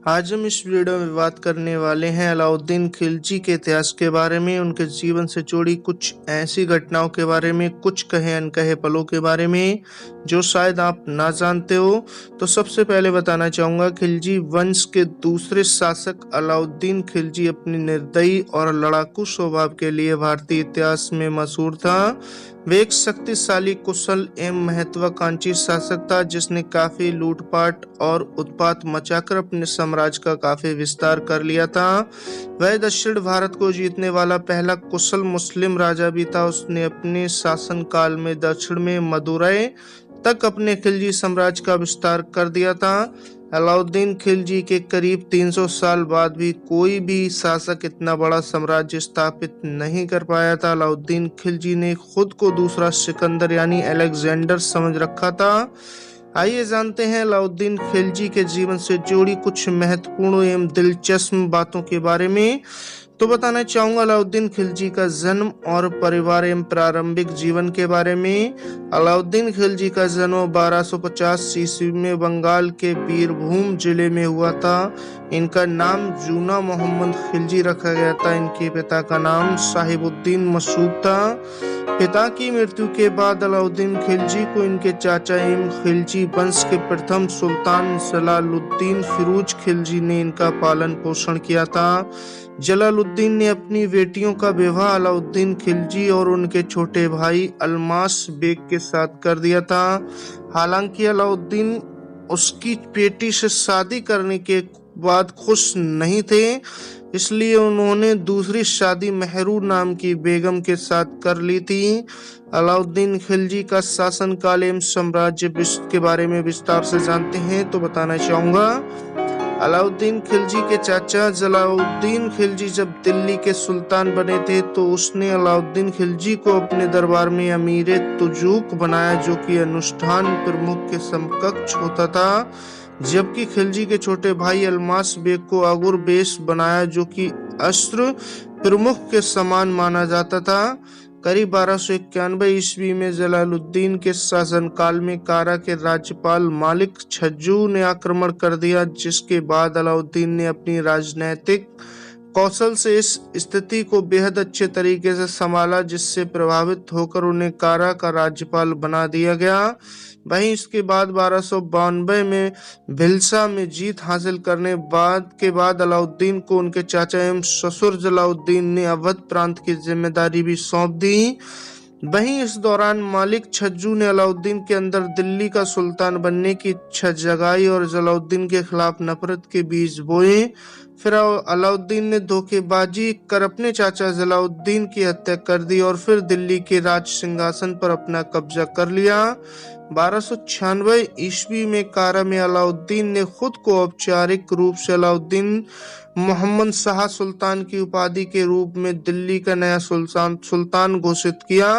आज हम इस वीडियो में बात करने वाले हैं अलाउद्दीन खिलजी के इतिहास के बारे में, उनके जीवन से जुड़ी कुछ ऐसी घटनाओं के बारे में, कुछ कहे अनकहे पलों के बारे में जो शायद आप ना जानते हो। तो सबसे पहले बताना चाहूंगा, खिलजी वंश के दूसरे शासक अलाउद्दीन खिलजी अपनी निर्दयी और लड़ाकू स्वभाव के लिए भारतीय इतिहास में मशहूर था। वे एक शक्तिशाली, कुशल एवं महत्वाकांक्षी शासक था जिसने काफी लूटपाट और उत्पात मचाकर अपने साम्राज्य का काफी विस्तार कर लिया था। वह दक्षिण भारत को जीतने वाला पहला कुशल मुस्लिम राजा भी था। उसने अपने शासनकाल में दक्षिण में मदुरै तक अपने खिलजी साम्राज्य का विस्तार कर दिया था। अलाउद्दीन खिलजी के करीब 300 साल बाद भी कोई भी शासक इतना बड़ा साम्राज्य स्थापित नहीं कर पाया था। अलाउद्दीन खिलजी ने खुद को दूसरा सिकंदर यानी अलेक्जेंडर समझ रखा था। आइए जानते हैं अलाउद्दीन खिलजी के जीवन से जुड़ी कुछ महत्वपूर्ण एवं दिलचस्प बातों के बारे में। तो बताना चाहूंगा अलाउद्दीन खिलजी का जन्म और परिवार एवं प्रारंभिक जीवन के बारे में। अलाउद्दीन खिलजी का जन्म 1250 ईस्वी में बंगाल के बीरभूम जिले में हुआ था। इनका नाम जूना मोहम्मद खिलजी रखा गया था। इनके पिता का नाम साहिबुद्दीन मसूद था। पिता की मृत्यु के बाद अलाउद्दीन खिलजी को इनके चाचा एवं खिलजी वंश के प्रथम सुल्तान जलालुद्दीन फिरोज खिलजी ने इनका पालन पोषण किया था। जलालुद्दीन ने अपनी बेटियों का विवाह अलाउद्दीन खिलजी और उनके छोटे भाई अल्मास बेग के साथ कर दिया था। हालांकि अलाउद्दीन उसकी बेटी से शादी करने के बाद खुश नहीं थे, इसलिए उन्होंने दूसरी शादी मेहरू नाम की बेगम के साथ कर ली थी। अलाउद्दीन खिलजी का शासनकाल एवं साम्राज्य के बारे में विस्तार से जानते हैं तो बताना चाहूंगा। अलाउद्दीन खिलजी के चाचा जलालुद्दीन खिलजी जब दिल्ली के सुल्तान बने थे तो उसने अलाउद्दीन खिलजी को अपने दरबार में अमीर तुजूक बनाया, जो कि अनुष्ठान प्रमुख के समकक्ष होता था। जबकि खिलजी के छोटे भाई अल्मास बेग को अगुर बेश बनाया, जो कि अस्त्र प्रमुख के समान माना जाता था। करीब 1291 ईस्वी में जलालुद्दीन के शासनकाल में कारा के राज्यपाल मालिक छज्जू ने आक्रमण कर दिया, जिसके बाद अलाउद्दीन ने अपनी राजनैतिक कौशल से इस स्थिति को बेहद अच्छे तरीके से संभाला, जिससे प्रभावित होकर उन्हें कारा का राज्यपाल बना दिया गया। वहीं इसके बाद 1292 में भिलसा में जीत हासिल करने के बाद अलाउद्दीन को उनके चाचा एवं ससुर जलालुद्दीन ने अवध प्रांत की जिम्मेदारी भी सौंप दी। वहीं इस दौरान मालिक छज्जू ने अलाउद्दीन के अंदर दिल्ली का सुल्तान बनने की इच्छा जगाई और जलालुद्दीन के खिलाफ नफरत के बीज बोए। फिर अलाउद्दीन ने धोखेबाजी कर अपने चाचा जलालुद्दीन की हत्या कर दी और फिर दिल्ली के राज सिंहासन पर अपना कब्जा कर लिया। 1296 ईस्वी में कारा में अलाउद्दीन ने खुद को औपचारिक रूप से अलाउद्दीन मोहम्मद शाह सुल्तान की उपाधि के रूप में दिल्ली का नया सुल्तान घोषित किया।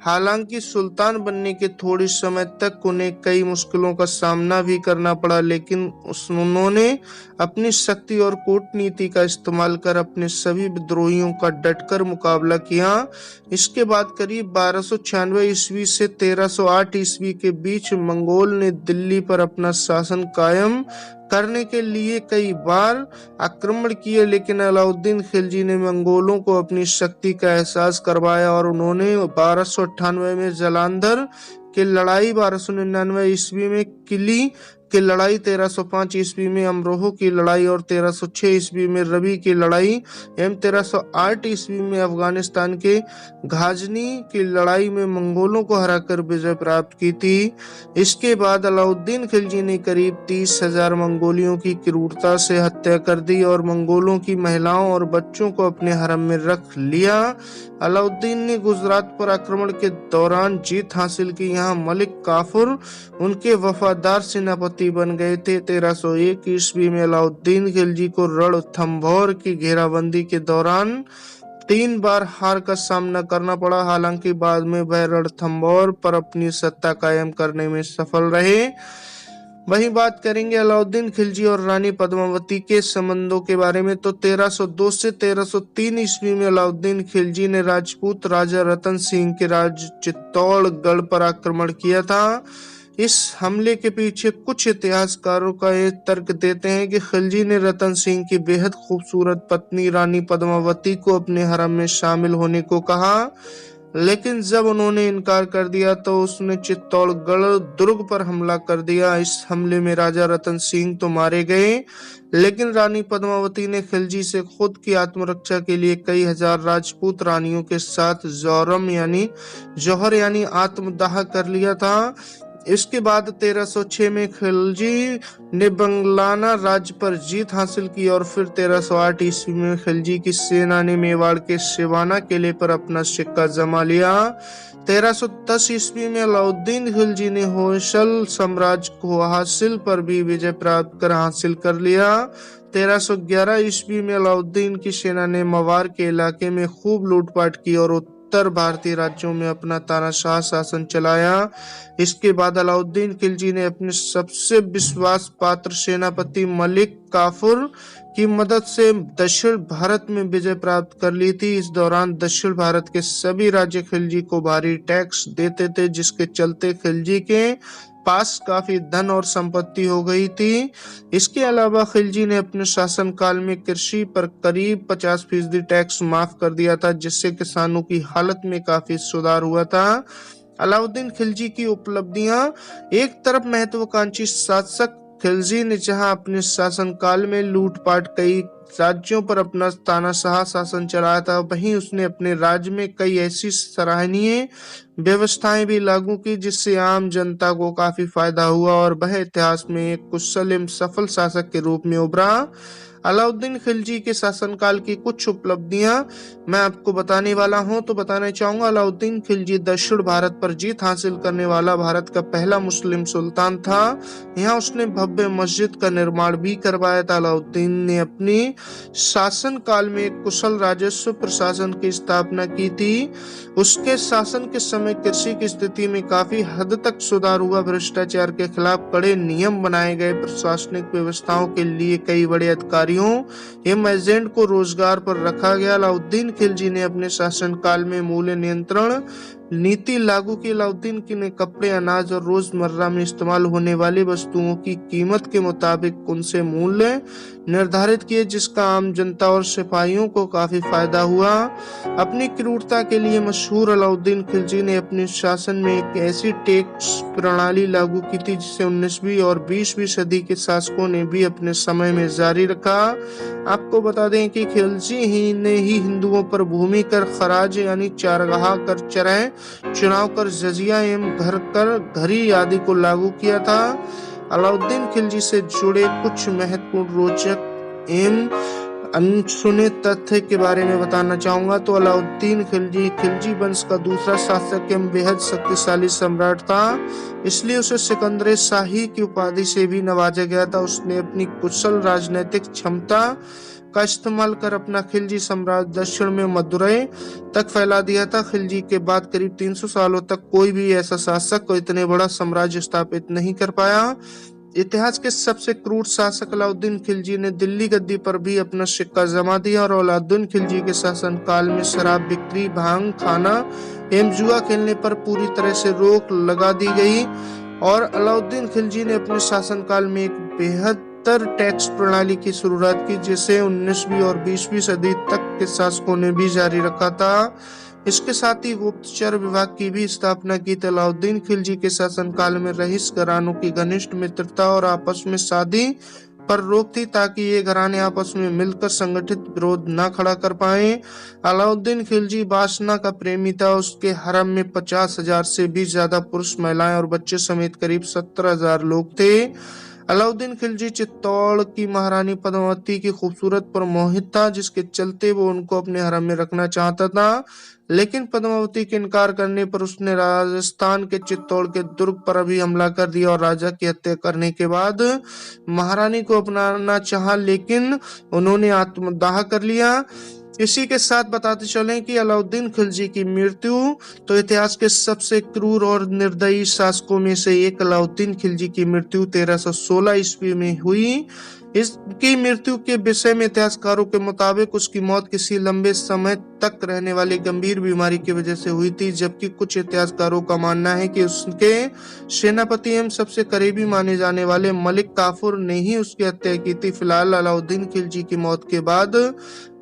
हालांकि सुल्तान बनने के थोड़ी समय तक उन्हें कई मुश्किलों का सामना भी करना पड़ा, लेकिन उन्होंने अपनी शक्ति और कूटनीति का इस्तेमाल कर अपने सभी विद्रोहियों का डटकर मुकाबला किया। इसके बाद करीब 1296 ईस्वी से 1308 ईस्वी के बीच मंगोल ने दिल्ली पर अपना शासन कायम करने के लिए कई बार आक्रमण किए, लेकिन अलाउद्दीन खिलजी ने मंगोलों को अपनी शक्ति का एहसास करवाया और उन्होंने 1298 में जालंधर की लड़ाई, 1299 ईस्वी में किली की लड़ाई, 1305 ईस्वी में अमरोह की लड़ाई और 1306 ईस्वी में रवि की लड़ाई एवं 1308 ईस्वी में अफगानिस्तान के घाजनी की लड़ाई में मंगोलों को हराकर विजय प्राप्त की थी। इसके बाद अलाउद्दीन खिलजी ने करीब 30,000 मंगोलियों की क्रूरता से हत्या कर दी और मंगोलों की महिलाओं और बच्चों को अपने हरम में रख लिया। अलाउद्दीन ने गुजरात पर आक्रमण के दौरान जीत हासिल की। यहाँ मलिक काफूर उनके वफादार सेनापति बन गए थे। 1301 ईस्वी में अलाउद्दीन खिलजी को रणथंभौर की घेराबंदी के दौरान 3 बार हार का सामना करना पड़ा। हालांकि बाद में वह रणथंभौर पर अपनी सत्ता कायम करने में सफल रहे। वहीं बात करेंगे अलाउद्दीन खिलजी और रानी पद्मावती के संबंधों के बारे में, तो 1302 से 1303 ईस्वी में अलाउद्दीन खिलजी ने राजपूत राजा रतन सिंह के राज चित्तौड़गढ़ पर आक्रमण किया था। इस हमले के पीछे कुछ इतिहासकारों का ये तर्क देते हैं कि खिलजी ने रतन सिंह की बेहद खूबसूरत पत्नी रानी पद्मावती को अपने हरम में शामिल होने को कहा, लेकिन जब उन्होंने इनकार कर दिया तो उसने चित्तौड़गढ़ दुर्ग पर हमला कर दिया। इस हमले में राजा रतन सिंह तो मारे गए, लेकिन रानी पद्मावती ने खिलजी से खुद की आत्मरक्षा के लिए कई हजार राजपूत रानियों के साथ जौहर यानी आत्मदाह कर लिया था। इसके बाद 1306 में खिलजी ने बंगलाना राज्य पर जीत हासिल की और फिर 1308 ईस्वी में खिलजी की सेना ने मेवाड़ के सिवाना किले पर अपना सिक्का जमा लिया। 1310 ईस्वी में अलाउद्दीन खिलजी ने होयसल साम्राज्य को हासिल पर भी विजय प्राप्त कर हासिल कर लिया। 1311 ईस्वी में अलाउद्दीन की सेना ने मवार के इलाके में खूब लूटपाट की और उत्तर भारतीय राज्यों में अपना तानाशाह शासन चलाया। इसके बाद अलाउद्दीन खिलजी ने अपने सबसे विश्वास पात्र सेनापति मलिक काफूर की मदद से दक्षिण भारत में विजय प्राप्त कर ली थी। इस दौरान दक्षिण भारत के सभी राज्य खिलजी को भारी टैक्स देते थे, जिसके चलते खिलजी के पास काफी धन और संपत्ति हो गई थी। इसके अलावा खिलजी ने अपने शासनकाल में कृषि पर करीब 50% टैक्स माफ कर दिया था, जिससे किसानों की हालत में काफी सुधार हुआ था। अलाउद्दीन खिलजी की उपलब्धियां: एक तरफ महत्वाकांक्षी शासक खिलजी ने जहां अपने शासनकाल में लूटपाट कई राज्यों पर अपना तानाशाह शासन चलाया था, वहीं उसने अपने राज्य में कई ऐसी सराहनीय व्यवस्थाएं भी लागू की जिससे आम जनता को काफी फायदा हुआ और वह इतिहास में एक कुशल एवं सफल शासक के रूप में उभरा। अलाउद्दीन खिलजी के शासनकाल की कुछ उपलब्धियां मैं आपको बताने वाला हूं, तो बताना चाहूंगा। अलाउद्दीन खिलजी दक्षिण भारत पर जीत हासिल करने वाला भारत का पहला मुस्लिम सुल्तान था। यहाँ उसने भव्य मस्जिद का निर्माण भी करवाया था। अलाउद्दीन ने अपनी शासन काल में एक कुशल राजस्व प्रशासन की स्थापना की थी। उसके शासन के समय कृषि की स्थिति में काफी हद तक सुधार हुआ। भ्रष्टाचार के खिलाफ कड़े नियम बनाए गए। प्रशासनिक व्यवस्थाओं के लिए कई बड़े अधिकारियों एवं एजेंट को रोजगार पर रखा गया। अलाउद्दीन खिलजी ने अपने शासनकाल में मूल्य नियंत्रण नीति लागू की। अलाउद्दीन ने कपड़े, अनाज और रोजमर्रा में इस्तेमाल होने वाली वस्तुओं की कीमत के मुताबिक उनसे मूल्य निर्धारित किए, जिसका आम जनता और सिपाहियों को काफी फायदा हुआ। अपनी क्रूरता के लिए मशहूर अलाउद्दीन खिलजी ने अपने शासन में एक ऐसी टैक्स प्रणाली लागू की थी जिसे 19वीं और 20वीं सदी के शासकों ने भी अपने समय में जारी रखा। आपको बता दें कि खिलजी ही ने हिंदुओं पर भूमि कर, खराज यानी चारगाह कर, चराए, चुनाव कर, जजिया एवं घर कर, घरी आदि को लागू किया था। अलाउद्दीन खिलजी से जुड़े कुछ महत्वपूर्ण, रोचक एवं अनसुने तथ्य के बारे में बताना चाहूंगा। तो अलाउद्दीन खिलजी वंश का दूसरा शासक एवं बेहद शक्तिशाली सम्राट था, इसलिए उसे सिकंदर शाही की उपाधि से भी नवाजा गया था। उसने अपनी कुशल राजनीतिक क्षमता का इस्तेमाल कर अपना खिलजी साम्राज्य दक्षिण में मदुरै तक फैला दिया था। खिलजी के बाद करीब 300 सालों तक कोई भी ऐसा शासक को इतने बड़ा साम्राज्य स्थापित नहीं कर पाया। इतिहास के सबसे क्रूर शासक अलाउद्दीन खिलजी ने दिल्ली गद्दी पर भी अपना सिक्का जमा दिया और अलाउद्दीन खिलजी के शासन काल में शराब बिक्री, भांग खाना एवं जुआ खेलने पर पूरी तरह से रोक लगा दी गई। और अलाउद्दीन खिलजी ने अपने शासनकाल में एक बेहद टैक्स प्रणाली की शुरुआत की, जिसे 19वीं और 20वीं सदी तक के शासकों ने भी जारी रखा था। इसके साथ ही गुप्तचर विभाग की भी स्थापना की। अलाउद्दीन खिलजी के शासनकाल में रईस घरानों की घनिष्ठ मित्रता और आपस में शादी पर रोक थी, ताकि ये घराने आपस में मिलकर संगठित विरोध न खड़ा कर पाए। अलाउद्दीन खिलजी वासना का प्रेमी था। उसके हरम में 50,000 से भी ज्यादा पुरुष, महिलाएं और बच्चे समेत करीब 17,000 लोग थे। अलाउद्दीन खिलजी चित्तौड़ की महारानी पद्मावती की खूबसूरत पर मोहित था, जिसके चलते वो उनको अपने हरम में रखना चाहता था। लेकिन पद्मावती के इनकार करने पर उसने राजस्थान के चित्तौड़ के दुर्ग पर भी हमला कर दिया और राजा की हत्या करने के बाद महारानी को अपनाना चाहा, लेकिन उन्होंने आत्मदाह कर लिया। इसी के साथ बताते चलें कि अलाउद्दीन खिलजी की मृत्यु तो इतिहास के सबसे क्रूर और निर्दयी शासकों में से एक अलाउद्दीन खिलजी की मृत्यु 1316 ईस्वी में हुई। इसकी मृत्यु के विषय में इतिहासकारों के मुताबिक उसकी मौत किसी लंबे समय तक रहने वाली गंभीर बीमारी की वजह से हुई थी, जबकि कुछ इतिहासकारों का मानना है कि उसके सेनापति एवं सबसे करीबी माने जाने वाले मलिक काफूर ने ही उसकी हत्या की थी। फिलहाल अलाउद्दीन खिलजी की मौत के बाद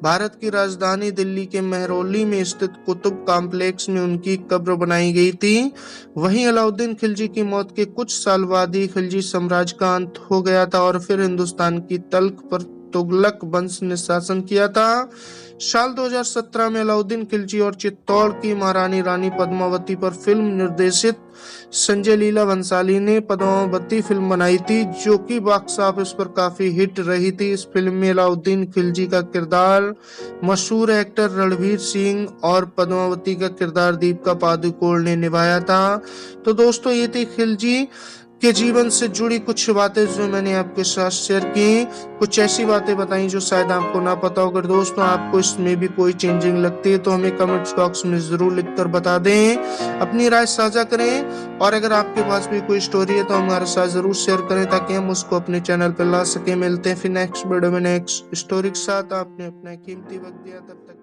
भारत की राजधानी दिल्ली के महरौली में स्थित कुतुब कॉम्प्लेक्स में उनकी कब्र बनाई गई थी। वहीं अलाउद्दीन खिलजी की मौत के कुछ साल बाद ही खिलजी साम्राज्य का अंत हो गया था और फिर हिंदुस्तान की तल्ख पर तुगलक वंश ने शासन किया था। साल 2017 में अलाउद्दीन खिलजी और चित्तौड़ की महारानी रानी पद्मावती पर फिल्म निर्देशित संजय लीला भंसाली ने पद्मावती फिल्म बनाई थी, जो कि बॉक्स ऑफिस पर काफी हिट रही थी। इस फिल्म में अलाउद्दीन खिलजी का किरदार मशहूर एक्टर रणवीर सिंह और पद्मावती का किरदार दीपिका पादुकोण ने निभाया था। तो दोस्तों, ये थी खिलजी के जीवन से जुड़ी कुछ बातें जो मैंने आपके साथ शेयर की। कुछ ऐसी बातें बताई जो शायद आपको ना पता हो। अगर दोस्तों आपको इसमें भी कोई चेंजिंग लगती है तो हमें कमेंट्स बॉक्स में जरूर लिखकर बता दें, अपनी राय साझा करें। और अगर आपके पास भी कोई स्टोरी है तो हमारे साथ जरूर शेयर करें ताकि हम उसको अपने चैनल पर ला सके। मिलते हैं फिर नेक्स्ट वीडियो में नेक्स्ट स्टोरी के साथ। आपने अपना कीमती वक्त दिया, तब तक